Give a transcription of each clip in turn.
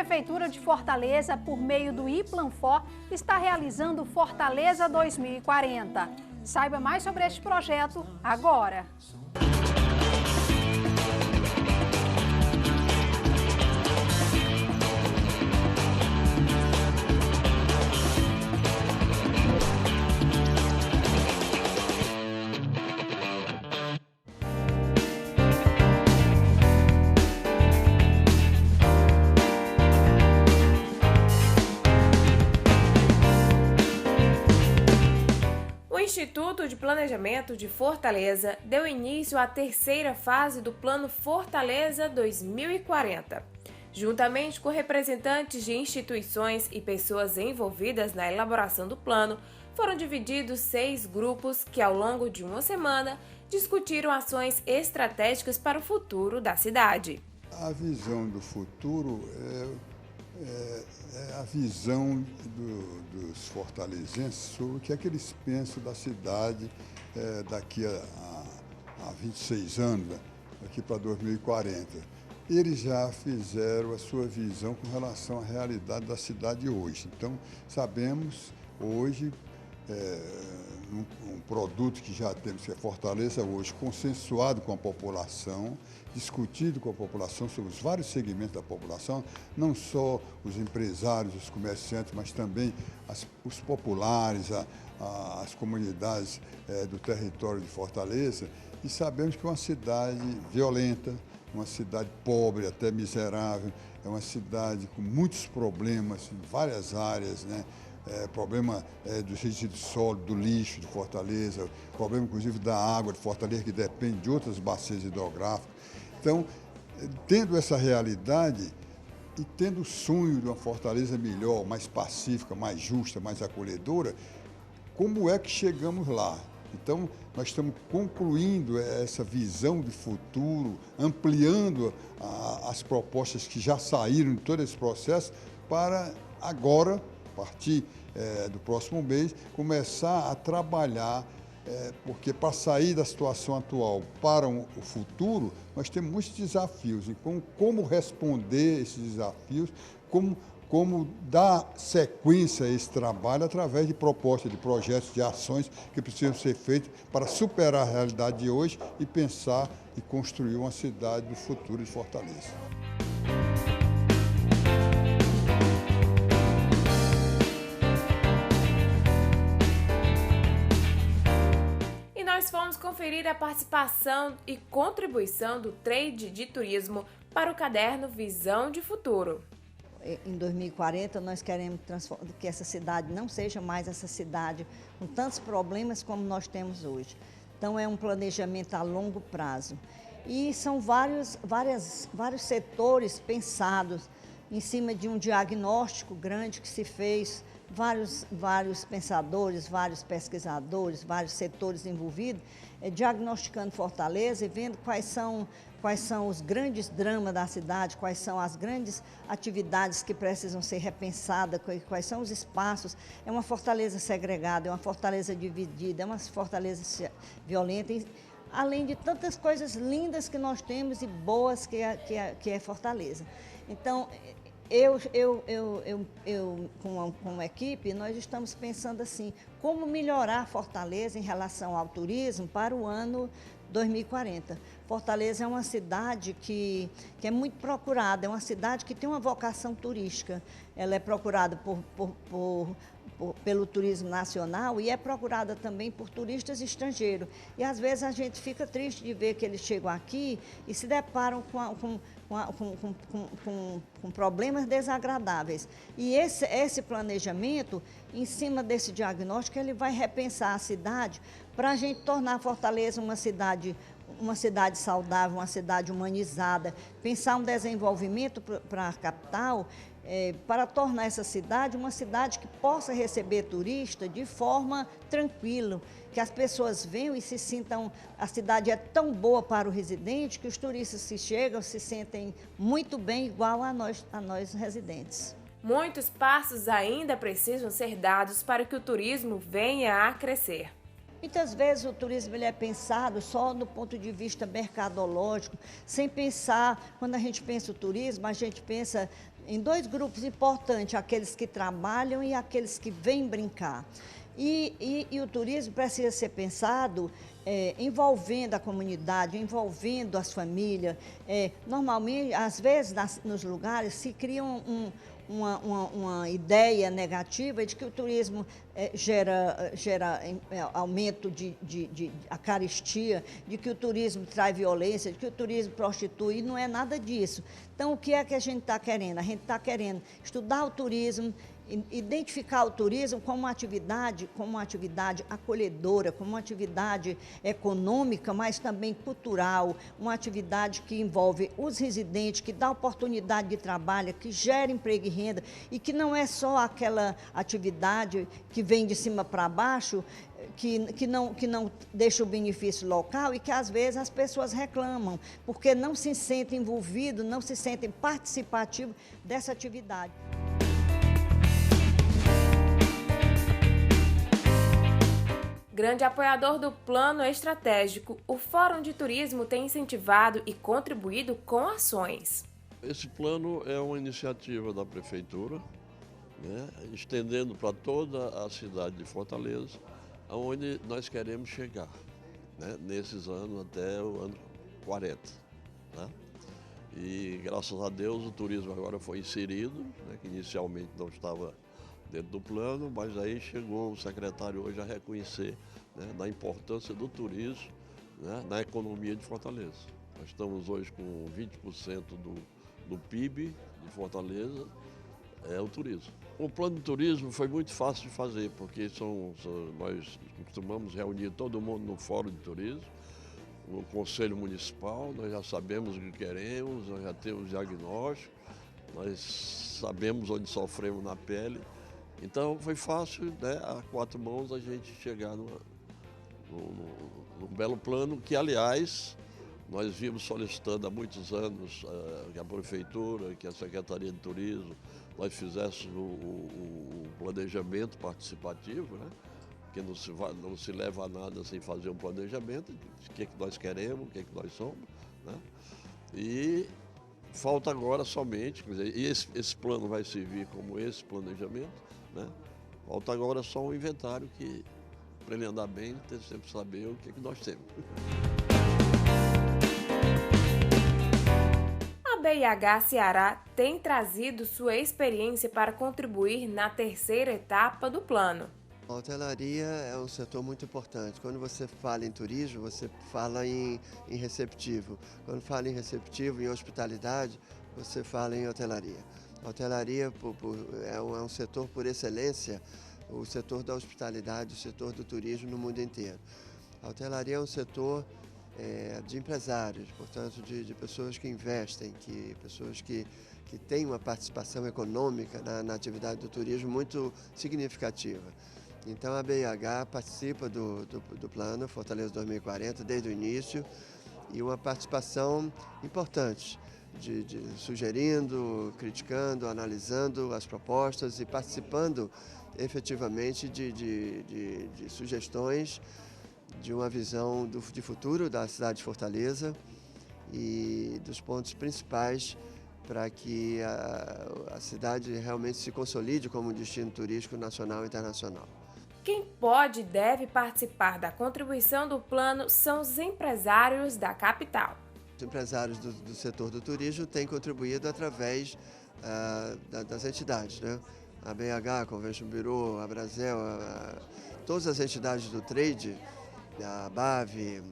Prefeitura de Fortaleza, por meio do iPlanFor, está realizando Fortaleza 2040. Saiba mais sobre este projeto agora. O Instituto de Planejamento de Fortaleza deu início à terceira fase do Plano Fortaleza 2040. Juntamente com representantes de instituições e pessoas envolvidas na elaboração do plano, foram divididos 6 grupos que, ao longo de uma semana, discutiram ações estratégicas para o futuro da cidade. A visão do futuro é a visão dos fortalezenses sobre o que é que eles pensam da cidade daqui a 26 anos, daqui para 2040. Eles já fizeram a sua visão com relação à realidade da cidade hoje. Então, sabemos hoje, um produto que já temos, que é Fortaleza hoje, consensuado com a população, discutido com a população sobre os vários segmentos da população, não só os empresários, os comerciantes, mas também os populares, as comunidades do território de Fortaleza, e sabemos que é uma cidade violenta, uma cidade pobre, até miserável, é uma cidade com muitos problemas em várias áreas, né? Problema dos resíduos sólidos, do lixo de Fortaleza, problema inclusive da água de Fortaleza, que depende de outras bacias hidrográficas. Então, tendo essa realidade e tendo o sonho de uma Fortaleza melhor, mais pacífica, mais justa, mais acolhedora, como é que chegamos lá? Então, nós estamos concluindo essa visão de futuro, ampliando as propostas que já saíram de todo esse processo para agora, a partir do próximo mês, começar a trabalhar, porque para sair da situação atual para o futuro, nós temos muitos desafios. E como responder esses desafios, como dar sequência a esse trabalho através de propostas, de projetos, de ações que precisam ser feitas para superar a realidade de hoje e pensar e construir uma cidade do futuro de Fortaleza. Nós fomos conferir a participação e contribuição do trade de turismo para o caderno Visão de Futuro. Em 2040, nós queremos que essa cidade não seja mais essa cidade com tantos problemas como nós temos hoje. Então, é um planejamento a longo prazo. E são vários setores pensados em cima de um diagnóstico grande que se fez, vários pensadores, vários pesquisadores, vários setores envolvidos, diagnosticando Fortaleza e vendo quais são os grandes dramas da cidade, quais são as grandes atividades que precisam ser repensadas, quais são os espaços. É uma Fortaleza segregada, é uma Fortaleza dividida, é uma Fortaleza violenta, além de tantas coisas lindas que nós temos e boas que é Fortaleza. Então, com a equipe, nós estamos pensando assim, como melhorar Fortaleza em relação ao turismo para o ano 2040. Fortaleza é uma cidade que é muito procurada, é uma cidade que tem uma vocação turística. Ela é procurada pelo turismo nacional e é procurada também por turistas estrangeiros. E às vezes a gente fica triste de ver que eles chegam aqui e se deparam com problemas desagradáveis. E esse planejamento, em cima desse diagnóstico, ele vai repensar a cidade para a gente tornar Fortaleza uma cidade saudável, uma cidade humanizada, pensar um desenvolvimento para a capital, para tornar essa cidade uma cidade que possa receber turista de forma tranquila, que as pessoas venham e se sintam, a cidade é tão boa para o residente que os turistas que chegam se sentem muito bem, igual a nós residentes. Muitos passos ainda precisam ser dados para que o turismo venha a crescer. Muitas vezes o turismo ele é pensado só no ponto de vista mercadológico, sem pensar, quando a gente pensa o turismo, a gente pensa em dois grupos importantes, aqueles que trabalham e aqueles que vêm brincar. E o turismo precisa ser pensado envolvendo a comunidade, envolvendo as famílias. Normalmente, às vezes, nos lugares se cria uma ideia negativa de que o turismo gera aumento de carestia, de que o turismo traz violência, de que o turismo prostitui, e não é nada disso. Então, o que é que a gente está querendo? A gente está querendo estudar o turismo, identificar o turismo como uma atividade acolhedora, como uma atividade econômica, mas também cultural, uma atividade que envolve os residentes, que dá oportunidade de trabalho, que gera emprego e renda, e que não é só aquela atividade que vem de cima para baixo, que não deixa o benefício local e que às vezes as pessoas reclamam, porque não se sentem envolvidos, não se sentem participativos dessa atividade. Grande apoiador do plano estratégico, o Fórum de Turismo tem incentivado e contribuído com ações. Esse plano é uma iniciativa da Prefeitura, né, estendendo para toda a cidade de Fortaleza, aonde nós queremos chegar, né, nesses anos até o ano 40. Né? E graças a Deus o turismo agora foi inserido, né, que inicialmente não estava dentro do plano, mas aí chegou o secretário hoje a reconhecer, né, da importância do turismo, né, na economia de Fortaleza. Nós estamos hoje com 20% do PIB de Fortaleza, é o turismo. O plano de turismo foi muito fácil de fazer, porque nós costumamos reunir todo mundo no Fórum de Turismo, no Conselho Municipal, nós já sabemos o que queremos, nós já temos diagnóstico, nós sabemos onde sofremos na pele. Então foi fácil, né, a quatro mãos a gente chegar num belo plano que, aliás, nós vimos solicitando há muitos anos que a Prefeitura, que a Secretaria de Turismo, nós fizéssemos o planejamento participativo, né, que não se leva a nada sem fazer um planejamento, o que nós queremos, o que nós somos. Né, e falta agora somente, quer dizer, esse plano vai servir como esse planejamento, né? Falta agora só um inventário que, para ele andar bem, tem que sempre saber o que nós temos. A BIH Ceará tem trazido sua experiência para contribuir na terceira etapa do plano. A hotelaria é um setor muito importante. Quando você fala em turismo, você fala em receptivo. Quando fala em receptivo, em hospitalidade, você fala em hotelaria. A hotelaria é um setor por excelência, o setor da hospitalidade, o setor do turismo no mundo inteiro. A hotelaria é um setor de empresários, portanto, de pessoas que investem, pessoas que têm uma participação econômica na atividade do turismo muito significativa. Então, a BIH participa do plano Fortaleza 2040 desde o início e uma participação importante, sugerindo, criticando, analisando as propostas e participando efetivamente de sugestões de uma visão de futuro da cidade de Fortaleza e dos pontos principais para que a cidade realmente se consolide como um destino turístico nacional e internacional. Quem pode e deve participar da contribuição do plano são os empresários da capital. Os empresários do setor do turismo têm contribuído através das entidades, né? A BH, a Convention Bureau, a Brasel, todas as entidades do trade, a BAV,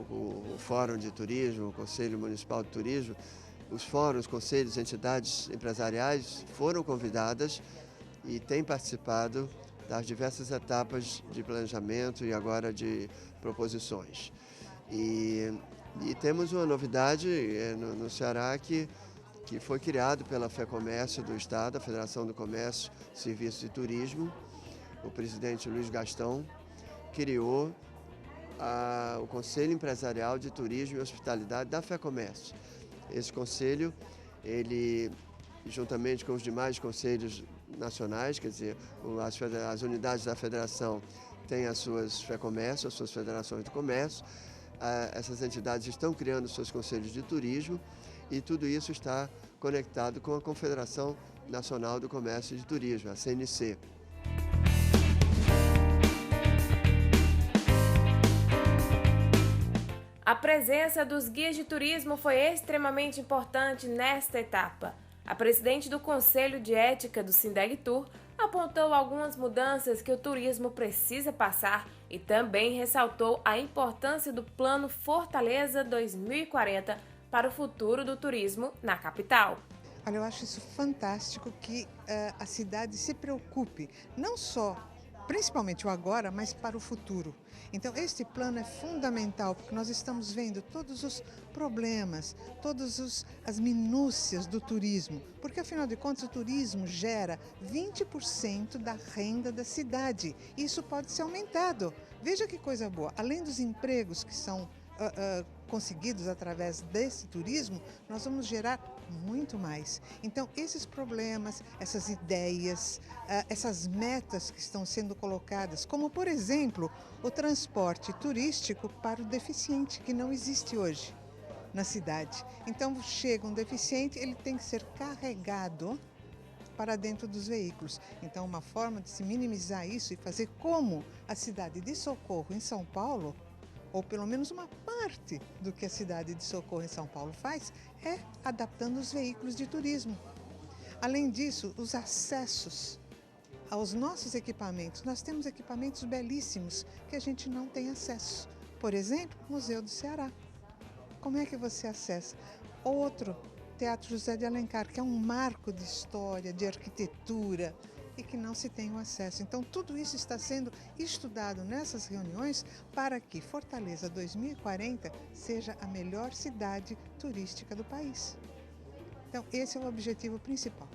o Fórum de Turismo, o Conselho Municipal de Turismo, os fóruns, conselhos, entidades empresariais foram convidadas e têm participado das diversas etapas de planejamento e agora de proposições. E temos uma novidade no Ceará que foi criado pela FEComércio do Estado, a Federação do Comércio, Serviços e Turismo. O presidente Luiz Gastão criou o Conselho Empresarial de Turismo e Hospitalidade da FEComércio. Esse conselho, ele, juntamente com os demais conselhos nacionais, quer dizer, as unidades da federação tem as suas FEComércio, as suas federações de comércio, essas entidades estão criando seus conselhos de turismo e tudo isso está conectado com a Confederação Nacional do Comércio e de Turismo, a CNC. A presença dos guias de turismo foi extremamente importante nesta etapa. A presidente do Conselho de Ética do Sindegtur apontou algumas mudanças que o turismo precisa passar e também ressaltou a importância do Plano Fortaleza 2040 para o futuro do turismo na capital. Olha, eu acho isso fantástico que a cidade se preocupe, não só, principalmente o agora, mas para o futuro. Então, este plano é fundamental, porque nós estamos vendo todos os problemas, todas as minúcias do turismo, porque, afinal de contas, o turismo gera 20% da renda da cidade. Isso pode ser aumentado. Veja que coisa boa. Além dos empregos que são conseguidos através desse turismo, nós vamos gerar muito mais. Então, esses problemas, essas ideias, essas metas que estão sendo colocadas, como, por exemplo, o transporte turístico para o deficiente, que não existe hoje na cidade. Então, chega um deficiente, ele tem que ser carregado para dentro dos veículos. Então, uma forma de se minimizar isso e fazer como a cidade de Socorro, em São Paulo, ou pelo menos uma parte do que a cidade de Socorro, em São Paulo, faz, é adaptando os veículos de turismo. Além disso, os acessos aos nossos equipamentos. Nós temos equipamentos belíssimos que a gente não tem acesso. Por exemplo, o Museu do Ceará. Como é que você acessa? Outro, Teatro José de Alencar, que é um marco de história, de arquitetura, e que não se tem o acesso. Então, tudo isso está sendo estudado nessas reuniões para que Fortaleza 2040 seja a melhor cidade turística do país. Então, esse é o objetivo principal.